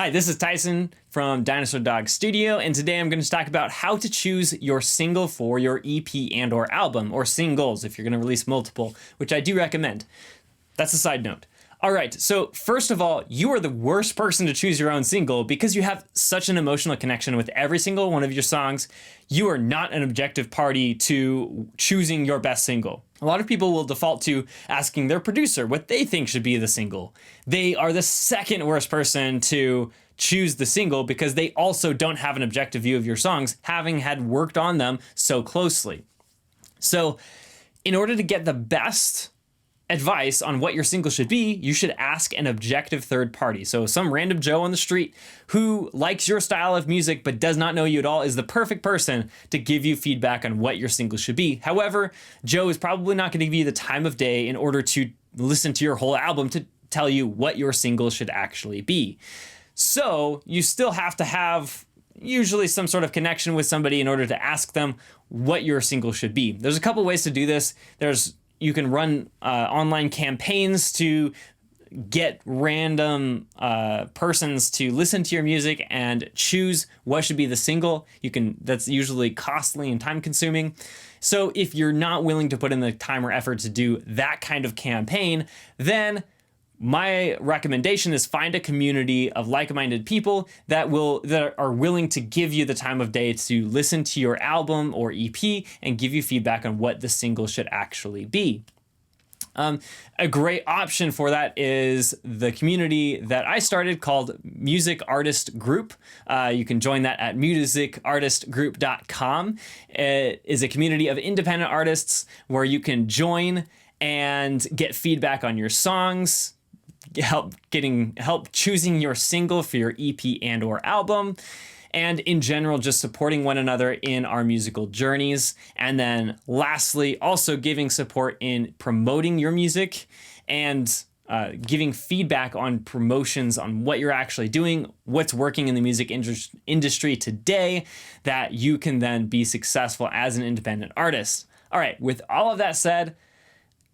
Hi, this is Tyson from Dinosaur Dog Studio, and today I'm going to talk about how to choose your single for your EP and or album, or singles if you're going to release multiple, which I do recommend. That's a side note. All right, so first of all, you are the worst person to choose your own single because you have such an emotional connection with every single one of your songs. You are not an objective party to choosing your best single. A lot of people will default to asking their producer what they think should be the single. They are the second worst person to choose the single because they also don't have an objective view of your songs, having had worked on them so closely. So in order to get the best advice on what your single should be, you should ask an objective third party. So some random Joe on the street who likes your style of music but does not know you at all is the perfect person to give you feedback on what your single should be. However, Joe is probably not going to give you the time of day in order to listen to your whole album to tell you what your single should actually be. So you still have to have usually some sort of connection with somebody in order to ask them what your single should be. There's a couple ways to do this. You can run online campaigns to get random persons to listen to your music and choose what should be the single. That's usually costly and time consuming. So if you're not willing to put in the time or effort to do that kind of campaign, then my recommendation is find a community of like-minded people that are willing to give you the time of day to listen to your album or EP and give you feedback on what the single should actually be. A great option for that is the community that I started called Music Artist Group. You can join that at musicartistgroup.com. It is a community of independent artists where you can join and get feedback on your songs, help choosing your single for your EP and or album, and in general just supporting one another in our musical journeys. And then lastly, also giving support in promoting your music and giving feedback on promotions on what you're actually doing, what's working in the music industry today, that you can then be successful as an independent artist. All right, with all of that said,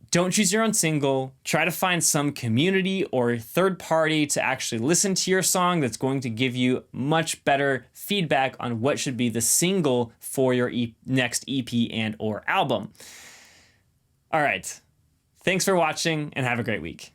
don't choose your own single. Try to find some community or third party to actually listen to your song that's going to give you much better feedback on what should be the single for your next EP and or album. All right. Thanks for watching and have a great week.